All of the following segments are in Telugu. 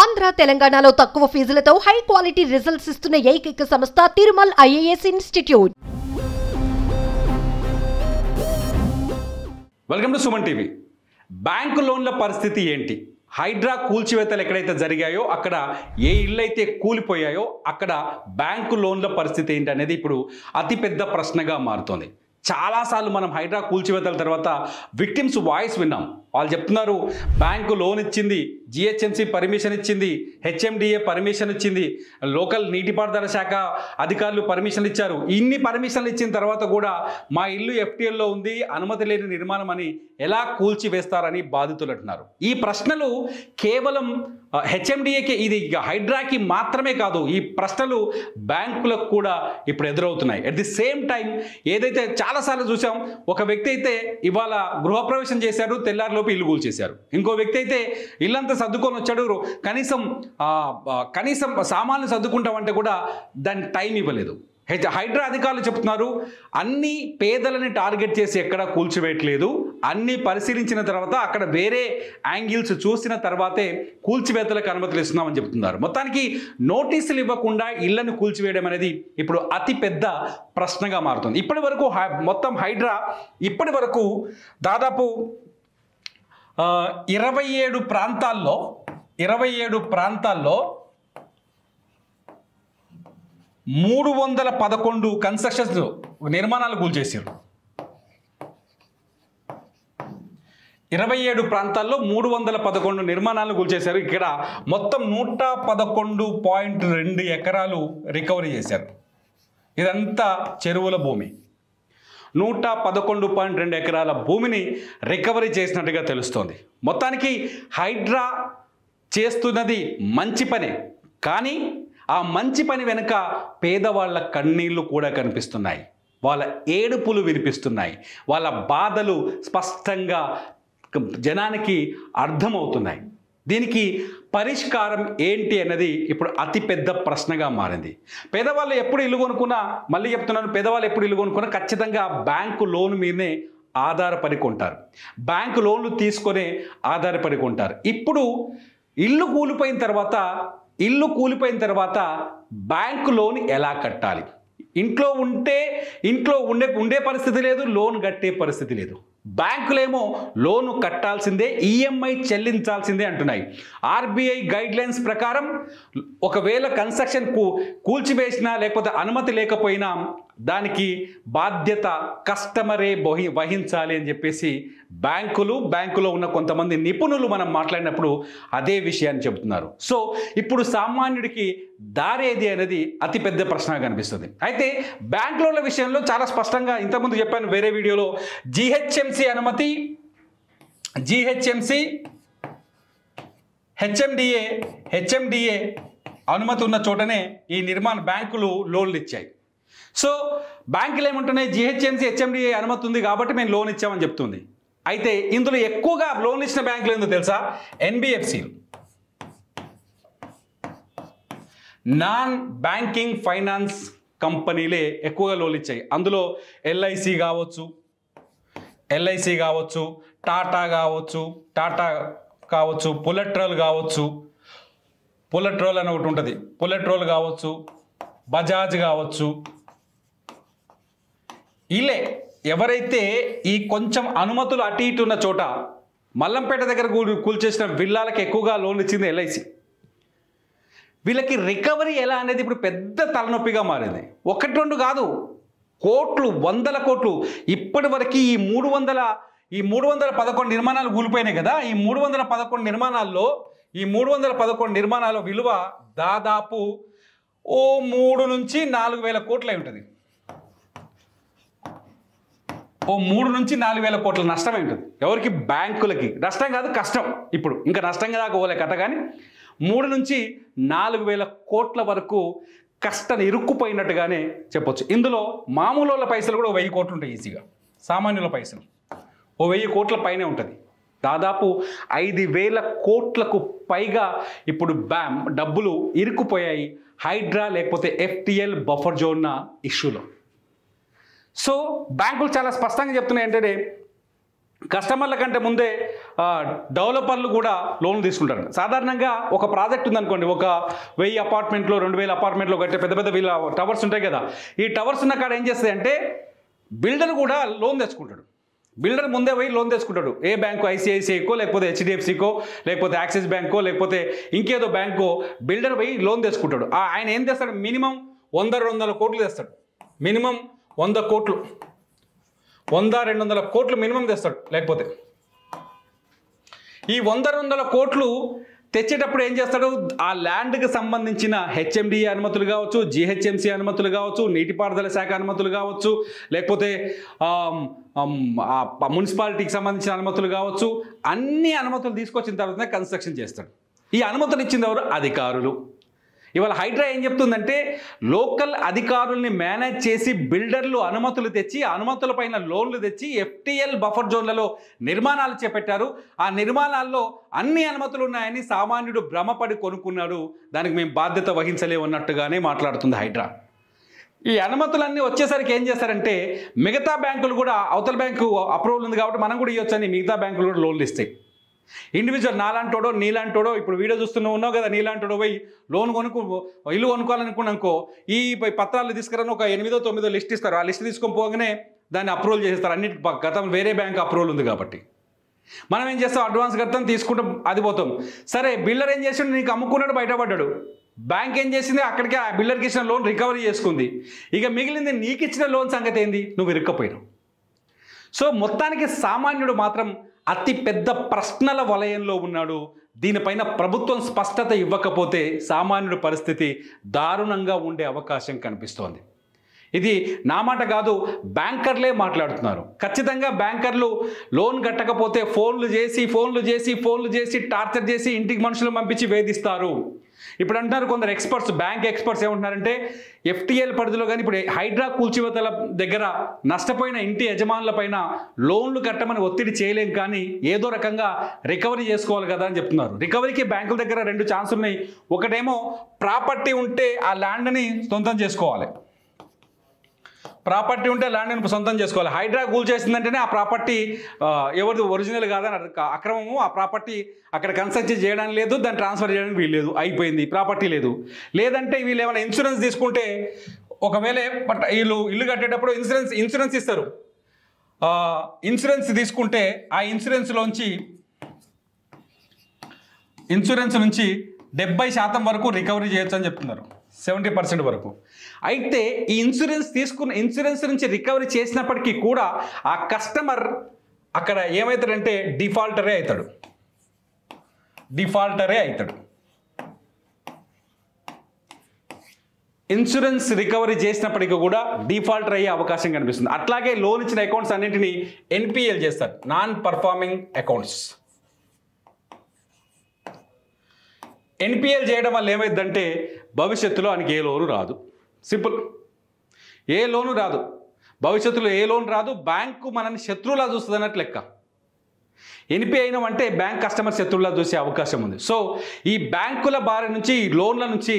ఆంధ్ర తెలంగాణలో తక్కువ ఫీజులతో హై క్వాలిటీ రిజల్ట్స్ ఇస్తున్న ఏకైక సంస్థ Tirumal IAS institute. Welcome to Suman TV. Bank లోన్ల పరిస్థితి ఏంటి? హైడ్రా కూల్చివేతలు ఎక్కడైతే జరిగాయో అక్కడ ఏ ఇళ్ళు అయితే కూలిపోయాయో అక్కడ బ్యాంకు లోన్ల పరిస్థితి ఏంటి అనేది ఇప్పుడు అతిపెద్ద ప్రశ్నగా మారుతోంది. చాలాసార్లు మనం హైడ్రా కూల్చివేతల తర్వాత విక్టిమ్స్ వాయిస్ విన్నాం. వాళ్ళు చెప్తున్నారు బ్యాంకు లోన్ ఇచ్చింది, జిహెచ్ఎంసీ పర్మిషన్ ఇచ్చింది, హెచ్ఎండిఏ పర్మిషన్ ఇచ్చింది, లోకల్ నీటిపారుదల శాఖ అధికారులు పర్మిషన్లు ఇచ్చారు. ఇన్ని పర్మిషన్లు ఇచ్చిన తర్వాత కూడా మా ఇల్లు ఎఫ్టీఎల్లో ఉంది, అనుమతి లేని నిర్మాణం అని ఎలా కూల్చివేస్తారని బాధితులు అంటున్నారు. ఈ ప్రశ్నలు కేవలం హెచ్ఎండిఏకి, ఇది హైడ్రాకి మాత్రమే కాదు, ఈ ప్రశ్నలు బ్యాంకులకు కూడా ఇప్పుడు ఎదురవుతున్నాయి. అట్ ది సేమ్ టైం ఏదైతే చాలాసార్లు చూసాం, ఒక వ్యక్తి అయితే ఇవాళ గృహప్రవేశం చేశారు, తెల్లారిలోపు ఇల్లు కూల్చేశారు. ఇంకో వ్యక్తి అయితే ఇల్లంతా సర్దుకొని వచ్చాడు, కనీసం సామాన్లు సర్దుకుంటామంటే కూడా దానికి టైం ఇవ్వలేదు. హైడ్రా అధికారులు చెప్తున్నారు అన్ని పేదలని టార్గెట్ చేసి ఎక్కడా కూల్చివేయట్లేదు, అన్ని పరిశీలించిన తర్వాత అక్కడ వేరే యాంగిల్స్ చూసిన తర్వాతే కూల్చివేతలకు అనుమతులు ఇస్తున్నామని చెప్తున్నారు. మొత్తానికి నోటీసులు ఇవ్వకుండా ఇళ్లను కూల్చివేయడం అనేది ఇప్పుడు అతిపెద్ద ప్రశ్నగా మారుతుంది. ఇప్పటి వరకు మొత్తం హైడ్రా ఇప్పటి వరకు దాదాపు 27 ప్రాంతాల్లో 311 కన్స్ట్రక్షన్స్ నిర్మాణాలు కూల్చేశారు. 27 ప్రాంతాల్లో 311 నిర్మాణాలు కూల్చేశారు. ఇక్కడ మొత్తం 111.2 ఎకరాలు రికవరీ చేశారు. ఇదంతా చెరువుల భూమి. 111.2 ఎకరాల భూమిని రికవరీ చేసినట్టుగా తెలుస్తోంది. మొత్తానికి హైడ్రా చేస్తున్నది మంచి పనే, కానీ ఆ మంచి పని వెనుక పేదవాళ్ళ కన్నీళ్లు కూడా కనిపిస్తున్నాయి, వాళ్ళ ఏడుపులు వినిపిస్తున్నాయి, వాళ్ళ బాధలు స్పష్టంగా జనానికి అర్థమవుతున్నాయి. దీనికి పరిష్కారం ఏంటి అన్నది ఇప్పుడు అతిపెద్ద ప్రశ్నగా మారింది. పేదవాళ్ళు ఎప్పుడు ఇల్లు కొనుక్కున్నా, మళ్ళీ చెప్తున్నాను, పేదవాళ్ళు ఎప్పుడు ఇల్లు కొనుక్కున్నా ఖచ్చితంగా బ్యాంకు లోన్ మీదనే ఆధారపడి కొంటారు, బ్యాంకు లోన్లు తీసుకొనే ఆధారపడి కొంటారు. ఇప్పుడు ఇల్లు కూలిపోయిన తర్వాత బ్యాంకు లోన్ ఎలా కట్టాలి? ఇంట్లో ఉండే పరిస్థితి లేదు, లోన్ కట్టే పరిస్థితి లేదు. బ్యాంకులేమో లోను కట్టాల్సిందే, ఈఎంఐ చెల్లించాల్సిందే అంటున్నాయి. ఆర్బీఐ గైడ్లైన్స్ ప్రకారం ఒకవేళ కన్స్ట్రక్షన్ కూల్చివేసినా లేకపోతే అనుమతి లేకపోయినా దానికి బాధ్యత కస్టమరే వహించాలి అని చెప్పేసి బ్యాంకులో ఉన్న కొంతమంది నిపుణులు మనం మాట్లాడినప్పుడు అదే విషయాన్ని చెబుతున్నారు. సో ఇప్పుడు సామాన్యుడికి దారేది అనేది అతిపెద్ద ప్రశ్నగా కనిపిస్తుంది. అయితే బ్యాంక్ లోన్ల విషయంలో చాలా స్పష్టంగా ఇంతకుముందు చెప్పాను వేరే వీడియోలో, జిహెచ్ఎంసీ అనుమతి, హెచ్ఎండిఏ అనుమతి ఉన్న చోటనే ఈ బ్యాంకులు లోన్లు ఇచ్చాయి. సో బ్యాంకులు ఏమంటున్నాయి, జిహెచ్ఎంసీ హెచ్ఎండిఏ అనుమతి ఉంది కాబట్టి మేము లోన్ ఇచ్చామని చెప్తుంది. అయితే ఇందులో ఎక్కువగా లోన్ ఇచ్చిన బ్యాంకులు ఏందో తెలుసా? ఎన్బిఎఫ్సిలు, నాన్ బ్యాంకింగ్ ఫైనాన్స్ కంపెనీలే ఎక్కువగా లోన్లు ఇచ్చాయి. అందులో ఎల్ఐసి కావచ్చు, టాటా కావచ్చు, పులెట్రోల్ అని ఒకటి ఉంటుంది, పులెట్రోల్ కావచ్చు, బజాజ్ కావచ్చు. ఇలే ఎవరైతే ఈ కొంచెం అనుమతులు అటు ఇటు ఉన్న చోట, మల్లంపేట దగ్గర కూల్చేసిన విల్లాలకు ఎక్కువగా లోన్లు ఇచ్చింది ఎల్ఐసి. వీళ్ళకి రికవరీ ఎలా అనేది ఇప్పుడు పెద్ద తలనొప్పిగా మారింది. 1-2 కాదు, కోట్లు, 100 కోట్లు. ఇప్పటి వరకు ఈ 311 నిర్మాణాలు కూలిపోయినాయి కదా. ఈ 311 నిర్మాణాల విలువ దాదాపు 3 నుంచి 4 వేల కోట్లు అయి ఉంటుంది. 3 నుంచి 4 వేల కోట్ల నష్టమే ఉంటుంది. ఎవరికి? బ్యాంకులకి. నష్టం కాదు, కష్టం. ఇప్పుడు ఇంకా నష్టంగా దాకా పోలే కథ, కానీ 3 నుంచి 4 వేల కోట్ల వరకు కష్టం ఇరుక్కుపోయినట్టుగానే చెప్పొచ్చు. ఇందులో మామూలు వాళ్ళ పైసలు కూడా 1000 కోట్లు ఉంటాయి ఈజీగా. సామాన్యుల పైసలు 1000 కోట్ల పైనే ఉంటుంది. దాదాపు 5,000 కోట్లకు పైగా ఇప్పుడు డబ్బులు ఇరుక్కుపోయాయి హైడ్రా లేకపోతే ఎఫ్టీఎల్ బఫర్ జోన్ ఇష్యూలో. సో బ్యాంకులు చాలా స్పష్టంగా చెప్తున్నాయి ఏంటంటే కస్టమర్ల కంటే ముందే డెవలపర్లు కూడా లోన్లు తీసుకుంటారు. సాధారణంగా ఒక ప్రాజెక్ట్ ఉందనుకోండి, ఒక 1000 అపార్ట్మెంట్లో 2000 అపార్ట్మెంట్లో కట్టే పెద్ద పెద్ద వీళ్ళ టవర్స్ ఉంటాయి కదా, ఈ టవర్స్ ఉన్న కాడ ఏం చేస్తుంది అంటే బిల్డర్ కూడా లోన్ తెచ్చుకుంటాడు. బిల్డర్ ముందే పోయి లోన్ తెచ్చుకుంటాడు. ఏ బ్యాంకు, ఐసిఐసిఐకో లేకపోతే హెచ్డిఎఫ్సికో లేకపోతే యాక్సిస్ బ్యాంకో లేకపోతే ఇంకేదో బ్యాంకో బిల్డర్ పోయి లోన్ తెచ్చుకుంటాడు. ఆయన ఏం తెస్తాడు, మినిమం 100-200 కోట్లు తెస్తాడు. మినిమం 100 కోట్లు, 100-200 కోట్లు మినిమం తెస్తాడు. లేకపోతే ఈ 100-200 కోట్లు తెచ్చేటప్పుడు ఏం చేస్తాడు, ఆ ల్యాండ్కి సంబంధించిన హెచ్ఎండిఏ అనుమతులు కావచ్చు, జిహెచ్ఎంసి అనుమతులు కావచ్చు, నీటిపారుదల శాఖ అనుమతులు కావచ్చు, లేకపోతే మున్సిపాలిటీకి సంబంధించిన అనుమతులు కావచ్చు, అన్ని అనుమతులు తీసుకొచ్చిన తర్వాతనే కన్స్ట్రక్షన్ చేస్తాడు. ఈ అనుమతులు ఇచ్చింది ఎవరు, అధికారులు. ఇవాళ హైడ్రా ఏం చెప్తుందంటే లోకల్ అధికారుల్ని మేనేజ్ చేసి బిల్డర్లు అనుమతులు తెచ్చి అనుమతుల పైన లోన్లు తెచ్చి FTL బఫర్ జోన్లలో నిర్మాణాలు చేపట్టారు. ఆ నిర్మాణాల్లో అన్ని అనుమతులు ఉన్నాయని సామాన్యుడు భ్రమపడి కొనుక్కున్నాడు, దానికి మేము బాధ్యత వహించలేమన్నట్టుగానే మాట్లాడుతుంది హైడ్రా. ఈ అనుమతులన్నీ వచ్చేసరికి ఏం చేస్తారంటే మిగతా బ్యాంకులు కూడా, అవతల బ్యాంకు అప్రూవల్ ఉంది కాబట్టి మనం కూడా ఇవ్వచ్చని మిగతా బ్యాంకులు కూడా లోన్లు ఇస్తాయి. ఇండివిజువల్ నాలాంటోడో నీలాంటోడో, ఇప్పుడు వీడియో ఉన్నావు కదా, నీలాంటోడో పోయి ఇల్లు కొనుక్కోవాలనుకున్నానుకో, ఈ పత్రాలు తీసుకురాని ఒక 8-9 లిస్ట్ ఇస్తారు. ఆ లిస్ట్ తీసుకొని పోగానే దాన్ని అప్రూవల్ చేసేస్తారు. అన్నిటి గతం వేరే బ్యాంక్ అప్రూవల్ ఉంది కాబట్టి మనం ఏం చేస్తాం, అడ్వాన్స్ కడతాం, తీసుకుంటాం, అది పోతాం. సరే, బిల్డర్ ఏం చేసాడు, నీకు అమ్ముకున్నాడు, బయటపడ్డాడు. బ్యాంక్ ఏం చేసింది, అక్కడికి ఆ బిల్డర్కి ఇచ్చిన లోన్ రికవరీ చేసుకుంది. ఇక మిగిలింది నీకు ఇచ్చిన లోన్ సంగతి ఏంది, నువ్వు ఇరుక్కపోయినావు. సో మొత్తానికి సామాన్యుడు మాత్రం అతి పెద్ద ప్రశ్నల వలయంలో ఉన్నాడు. దీనిపైన ప్రభుత్వం స్పష్టత ఇవ్వకపోతే సామాన్యుడి పరిస్థితి దారుణంగా ఉండే అవకాశం కనిపిస్తోంది. ఇది నా మాట కాదు, బ్యాంకర్లే మాట్లాడుతున్నారు. ఖచ్చితంగా బ్యాంకర్లు లోన్ కట్టకపోతే ఫోన్లు చేసి టార్చర్ చేసి ఇంటికి మనుషులు పంపించి వేధిస్తారు. ఇప్పుడు అంటున్నారు కొందరు ఎక్స్పర్ట్స్, బ్యాంక్ ఎక్స్పర్ట్స్ ఏమంటున్నారంటే FTL పరిధిలో కానీ ఇప్పుడు హైడ్రా కూల్చివేతల దగ్గర నష్టపోయిన ఇంటి యజమానుల పైన లోన్లు కట్టమని ఒత్తిడి చేయలేం, కానీ ఏదో రకంగా రికవరీ చేసుకోవాలి కదా అని చెప్తున్నారు. రికవరీకి బ్యాంకుల దగ్గర 2 ఛాన్సులు ఉన్నాయి. ఒకటేమో ప్రాపర్టీ ఉంటే ఆ ల్యాండ్ని సొంతం చేసుకోవాలి. ప్రాపర్టీ ఉంటే ల్యాండ్ని సొంతం చేసుకోవాలి. హైడ్రా కూల్ చేసిందంటేనే ఆ ప్రాపర్టీ ఎవరిది ఒరిజినల్ కాదని అక్రమము. ఆ ప్రాపర్టీ అక్కడ కన్స్ట్రక్షన్ చేయడానికి లేదు, దాన్ని ట్రాన్స్ఫర్ చేయడానికి వీలు లేదు, అయిపోయింది, ప్రాపర్టీ లేదు. లేదంటే వీళ్ళు ఏమైనా ఇన్సూరెన్స్ తీసుకుంటే, ఒకవేళ వీళ్ళు ఇల్లు కట్టేటప్పుడు ఇన్సూరెన్స్ ఇస్తారు. ఇన్సూరెన్స్ తీసుకుంటే ఆ ఇన్సూరెన్స్ నుంచి 70% వరకు రికవరీ చేయొచ్చు అని చెప్తున్నారు, 70% వరకు. అయితే ఈ ఇన్సూరెన్స్ నుంచి రికవరీ చేసినప్పటికీ కూడా ఆ కస్టమర్ అక్కడ ఏమవుతాడంటే డిఫాల్టరే అవుతాడు. ఇన్సూరెన్స్ రికవరీ చేసినప్పటికీ కూడా డిఫాల్టర్ అయ్యే అవకాశం కనిపిస్తుంది. అట్లాగే లోన్ ఇచ్చిన అకౌంట్స్ అన్నింటినీ NPL చేస్తారు, నాన్ పర్ఫార్మింగ్ అకౌంట్స్. NPL చేయడం వల్ల ఏమైందంటే భవిష్యత్తులో ఆయనకి ఏ లోను రాదు. సింపుల్, ఏ లోను రాదు, భవిష్యత్తులో ఏ లోన్ రాదు. బ్యాంకు మనల్ని శత్రువులా చూస్తుంది అన్నట్టు లెక్క. NPA అయినామంటే బ్యాంక్ కస్టమర్ శత్రువులా చూసే అవకాశం ఉంది. సో ఈ బ్యాంకుల బారి నుంచి, ఈ లోన్ల నుంచి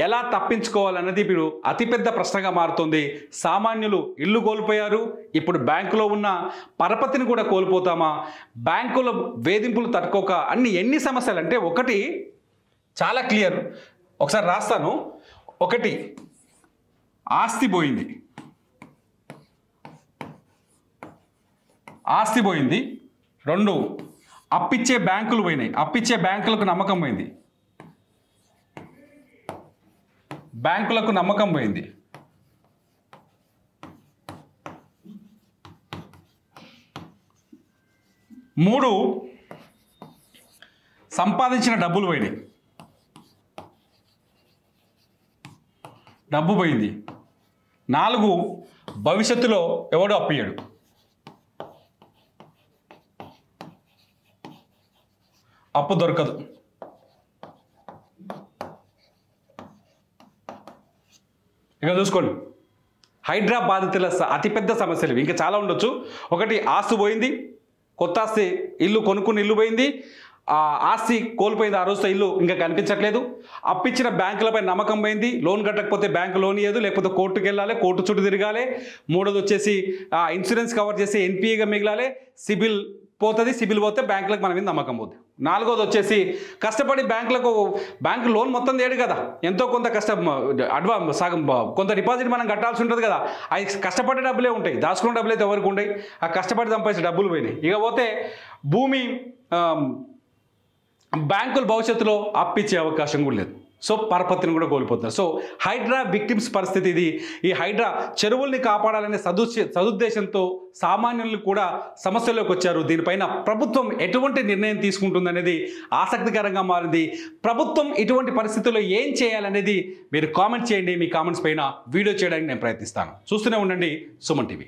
ఎలా తప్పించుకోవాలన్నది ఇప్పుడు అతిపెద్ద ప్రశ్నగా మారుతుంది. సామాన్యులు ఇల్లు కోల్పోయారు, ఇప్పుడు బ్యాంకులో ఉన్న పరపతిని కూడా కోల్పోతామా? బ్యాంకుల వేధింపులు తట్టుకోక ఎన్ని సమస్యలు అంటే, ఒకటి చాలా క్లియర్, ఒకసారి రాస్తాను. 1, ఆస్తి పోయింది. 2, అప్పిచ్చే బ్యాంకులు పోయినాయి, అప్పిచ్చే బ్యాంకులకు నమ్మకం పోయింది. 3, సంపాదించిన డబ్బులు పోయినాయి, డబ్బు పోయింది. 4, భవిష్యత్తులో ఎవడో అప్పియ్యాడు. అప్పు దొరకదు. ఇక చూసుకోండి, హైడ్రా బాధితుల అతిపెద్ద సమస్యలు ఇంకా చాలా ఉండొచ్చు. 1, ఆస్తి పోయింది, కొత్త ఆస్తి, ఇల్లు కొనుక్కుని ఇల్లు పోయింది, ఆ ఆస్తి కోల్పోయింది, ఆ రోజుతో ఇల్లు ఇంకా కనిపించట్లేదు. అప్పిచ్చిన బ్యాంకులపై నమ్మకం పోయింది, లోన్ కట్టకపోతే బ్యాంకు లోన్ ఇవ్వదు, లేకపోతే కోర్టుకు వెళ్ళాలి, కోర్టు చుట్టూ తిరగాలి. 3ది వచ్చేసి ఇన్సూరెన్స్ కవర్ చేసి NPAగా మిగిలాలి, సిబిల్ పోతుంది, సిబిల్ పోతే బ్యాంకులకు మన మీద నమ్మకం పోతుంది. నాలుగోది వచ్చేసి కష్టపడి బ్యాంకు లోన్ మొత్తం తేడు కదా, ఎంతో కొంత అడ్వాన్స్ సగం కొంత డిపాజిట్ మనం కట్టాల్సి ఉంటుంది కదా, అవి కష్టపడే డబ్బులే ఉంటాయి, దాచుకున్న డబ్బులు అయితే ఎవరికి ఉంటాయి, ఆ కష్టపడి సంపాదించిన డబ్బులు పోయినాయి. ఇక పోతే భూమి బ్యాంకులు భవిష్యత్తులో అప్పిచ్చే అవకాశం కూడా లేదు. సో పరపతిని కూడా కోల్పోతున్నారు. సో హైడ్రా విక్టిమ్స్ పరిస్థితి ఇది. ఈ హైడ్రా చెరువుల్ని కాపాడాలనే సదుద్దేశంతో సామాన్యులు కూడా సమస్యలోకి వచ్చారు. దీనిపైన ప్రభుత్వం ఎటువంటి నిర్ణయం తీసుకుంటుందనేది ఆసక్తికరంగా మారింది. ప్రభుత్వం ఇటువంటి పరిస్థితుల్లో ఏం చేయాలనేది మీరు కామెంట్ చేయండి. మీ కామెంట్స్ పైన వీడియో చేయడానికి నేను ప్రయత్నిస్తాను. చూస్తూనే ఉండండి సుమన్ టీవీ.